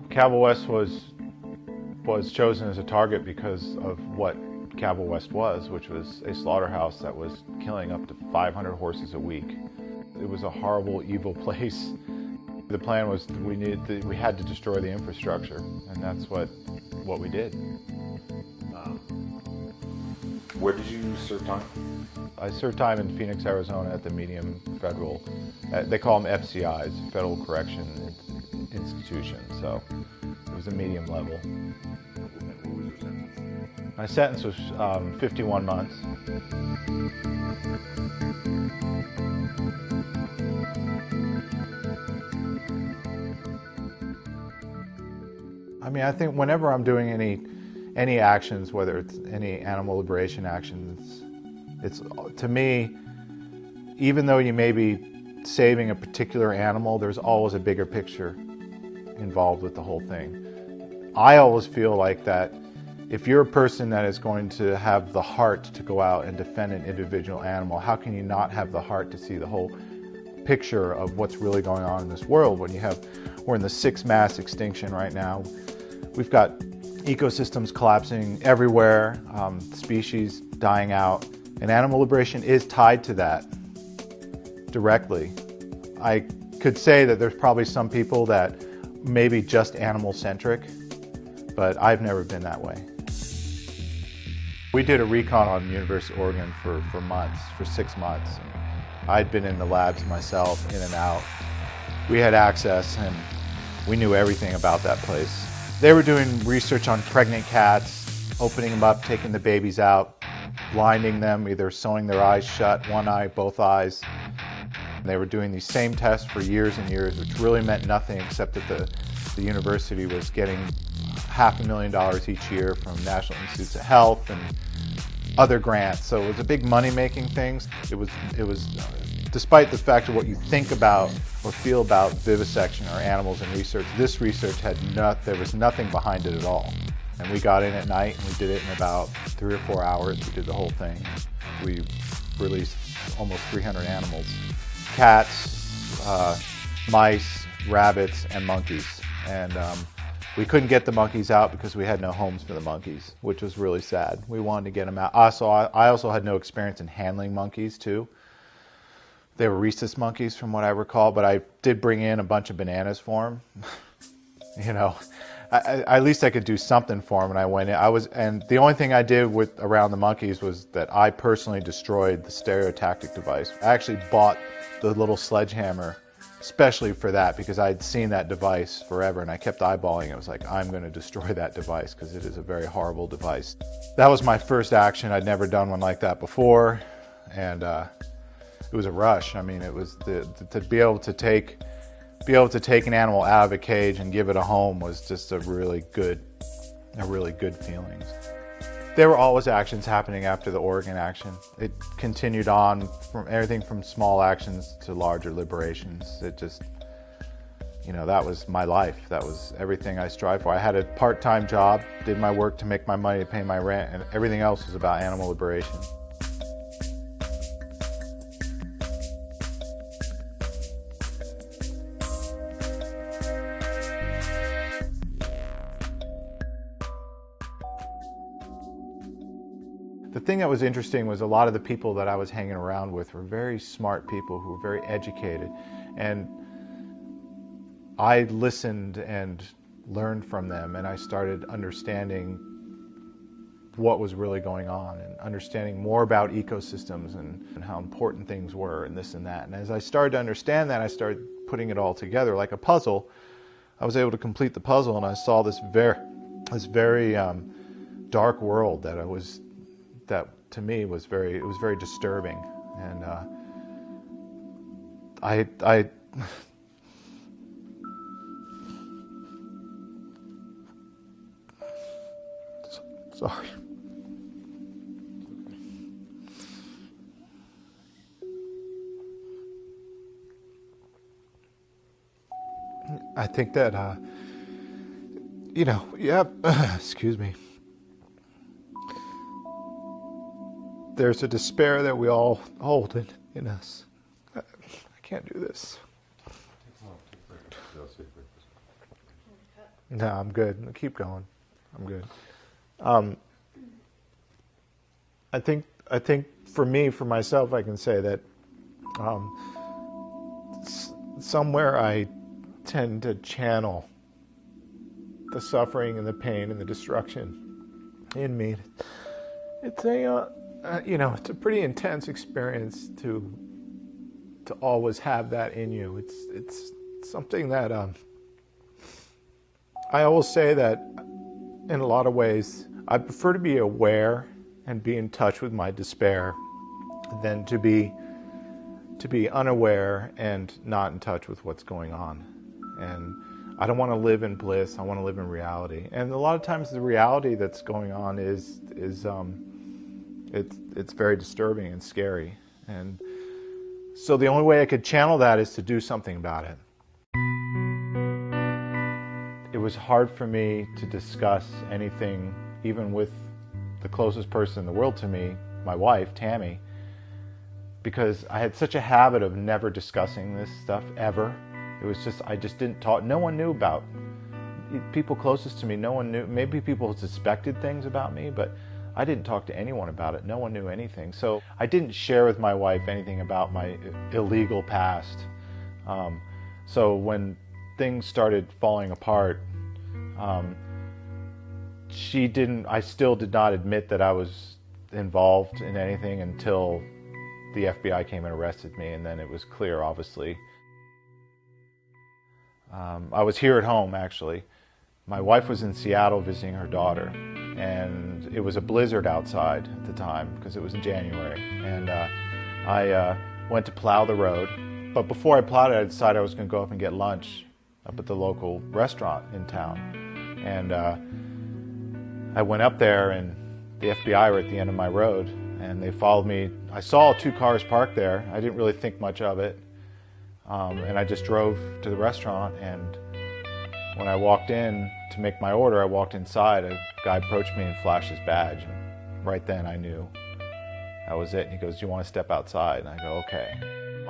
Cabell West was chosen as a target because of what Cabell West was, which was a slaughterhouse that was killing up to 500 horses a week. It was a horrible, evil place. The plan was we had to destroy the infrastructure, and that's what we did. Where did you serve time? I served time in Phoenix, Arizona at the medium federal, they call them FCIs, Federal Correction Institution, so it was a medium level. What was your sentence? My sentence was 51 months. I mean, I think whenever I'm doing any actions, whether it's any animal liberation actions, it's to me, even though you may be saving a particular animal, there's always a bigger picture involved with the whole thing. I always feel like that if you're a person that is going to have the heart to go out and defend an individual animal, how can you not have the heart to see the whole picture of what's really going on in this world when we're in the 6th mass extinction right now. We've got ecosystems collapsing everywhere, species dying out, and animal liberation is tied to that directly. I could say that there's probably some people that may be just animal-centric, but I've never been that way. We did a recon on University of Oregon for months, for 6 months. I'd been in the labs myself, in and out. We had access and we knew everything about that place. They were doing research on pregnant cats, opening them up, taking the babies out, blinding them, either sewing their eyes shut, one eye, both eyes. They were doing these same tests for years and years, which really meant nothing except that the university was getting $500,000 each year from National Institutes of Health and other grants. So it was a big money-making thing. It was despite the fact of what you think about or feel about vivisection or animals in research, this research there was nothing behind it at all. And we got in at night and we did it in about 3 or 4 hours. We did the whole thing. We released almost 300 animals. Cats, mice, rabbits, and monkeys. And we couldn't get the monkeys out because we had no homes for the monkeys, which was really sad. We wanted to get them out. I also had no experience in handling monkeys too. They were rhesus monkeys from what I recall, but I did bring in a bunch of bananas for them. You know, at least I could do something for them. And I went in, and the only thing I did around the monkeys was that I personally destroyed the stereotactic device. I actually bought the little sledgehammer especially for that because I'd seen that device forever and I kept eyeballing it. I was like, I'm going to destroy that device because it is a very horrible device. That was my first action. I'd never done one like that before, and it was a rush. I mean, it was to be able to take an animal out of a cage and give it a home was just a really good feeling. There were always actions happening after the Oregon action. It continued on from everything from small actions to larger liberations. It just, you know, that was my life. That was everything I strived for. I had a part-time job, did my work to make my money to pay my rent, and everything else was about animal liberation. The thing that was interesting was a lot of the people that I was hanging around with were very smart people who were very educated, and I listened and learned from them, and I started understanding what was really going on and understanding more about ecosystems and how important things were and this and that. And as I started to understand that, I started putting it all together like a puzzle. I was able to complete the puzzle, and I saw this very dark world that to me was very disturbing, and I sorry. I think that excuse me. There's a despair that we all hold in us. I can't do this. Take a break. No, I'm good. Keep going. I'm good. I think for me, for myself, I can say that somewhere I tend to channel the suffering and the pain and the destruction in me. It's it's a pretty intense experience to always have that in you. It's something that I always say that in a lot of ways I prefer to be aware and be in touch with my despair than to be unaware and not in touch with what's going on. And I don't want to live in bliss. I want to live in reality. And a lot of times the reality that's going on is it's very disturbing and scary. And so the only way I could channel that is to do something about it. It was hard for me to discuss anything, even with the closest person in the world to me, my wife, Tammy, because I had such a habit of never discussing this stuff ever. It was just, I just didn't talk. No one knew about people closest to me. No one knew. Maybe people suspected things about me, but I didn't talk to anyone about it. No one knew anything. So I didn't share with my wife anything about my illegal past. So when things started falling apart, I still did not admit that I was involved in anything until the FBI came and arrested me, and then it was clear, obviously. I was here at home, actually. My wife was in Seattle visiting her daughter, and it was a blizzard outside at the time because it was in January. And I went to plow the road, but before I plowed it, I decided I was going to go up and get lunch up at the local restaurant in town. And I went up there, and the FBI were at the end of my road, and they followed me. I saw 2 cars parked there. I didn't really think much of it. And I just drove to the restaurant, and when I walked in to make my order, I walked inside. A guy approached me and flashed his badge, and right then I knew that was it. And he goes, "Do you want to step outside?" And I go, "Okay."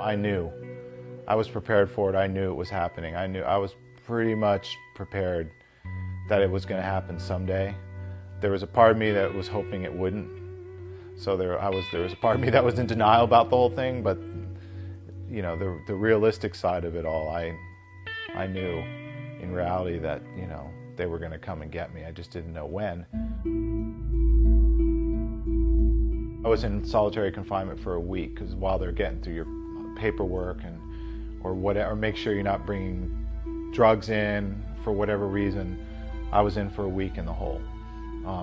I knew. I was prepared for it. I knew it was happening. I was pretty much prepared that it was going to happen someday. There was a part of me that was hoping it wouldn't. So there was a part of me that was in denial about the whole thing, but you know, the realistic side of it all, I knew in reality that, you know, they were going to come and get me. I just didn't know when. I was in solitary confinement for a week because while they're getting through your paperwork or whatever, make sure you're not bringing drugs in for whatever reason, I was in for a week in the hole,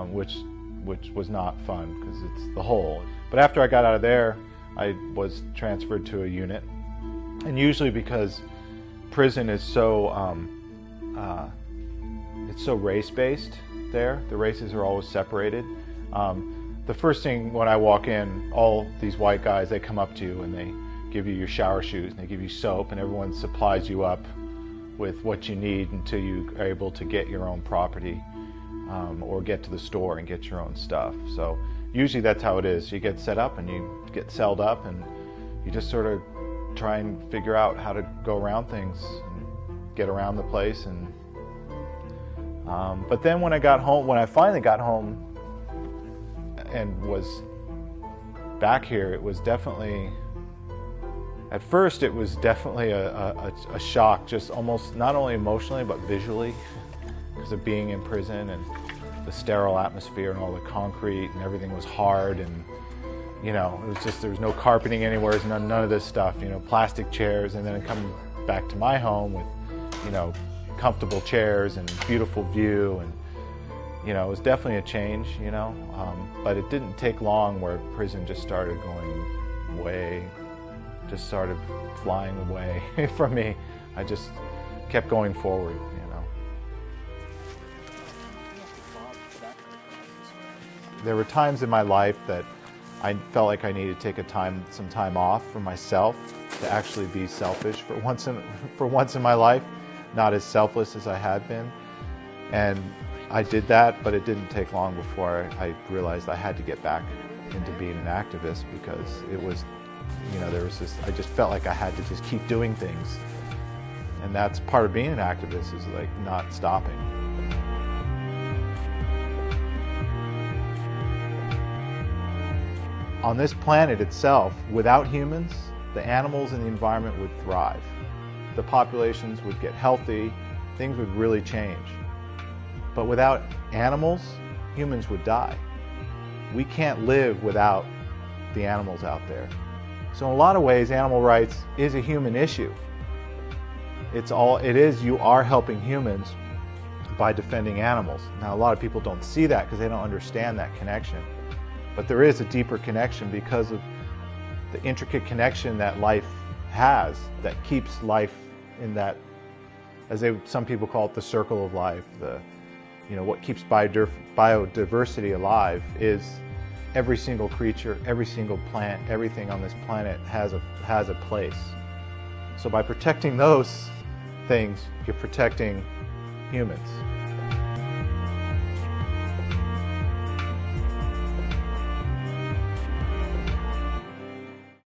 which was not fun because it's the hole. But after I got out of there, I was transferred to a unit. And usually because prison is so, it's so race-based there, the races are always separated. The first thing when I walk in, all these white guys, they come up to you and they give you your shower shoes and they give you soap, and everyone supplies you up with what you need until you are able to get your own property or get to the store and get your own stuff. So usually that's how it is. You get set up and you get celled up and you just sort of try and figure out how to go around things and get around the place. And but then when I finally got home and was back here, it was definitely, at first it was definitely a shock, just almost not only emotionally but visually, because of being in prison and the sterile atmosphere and all the concrete and everything was hard, and you know, it was just, there was no carpeting anywhere, none of this stuff, you know, plastic chairs. And then coming back to my home with, you know, comfortable chairs and beautiful view, and you know, it was definitely a change, you know, but it didn't take long where prison just started going away, just started flying away from me. I just kept going forward, you know. There were times in my life that I felt like I needed to take some time off for myself, to actually be selfish for once in my life, not as selfless as I had been. And I did that, but it didn't take long before I realized I had to get back into being an activist, because it was, you know, there was this, I just felt like I had to just keep doing things And that's part of being an activist, is like not stopping. On this planet itself, without humans, the animals and the environment would thrive. The populations would get healthy, things would really change. But without animals, humans would die. We can't live without the animals out there. So in a lot of ways, animal rights is a human issue. You are helping humans by defending animals. Now, a lot of people don't see that because they don't understand that connection. But there is a deeper connection because of the intricate connection that life has, that keeps life in that, some people call it the circle of life. What keeps biodiversity alive is every single creature, every single plant, everything on this planet has a place. So by protecting those things, you're protecting humans.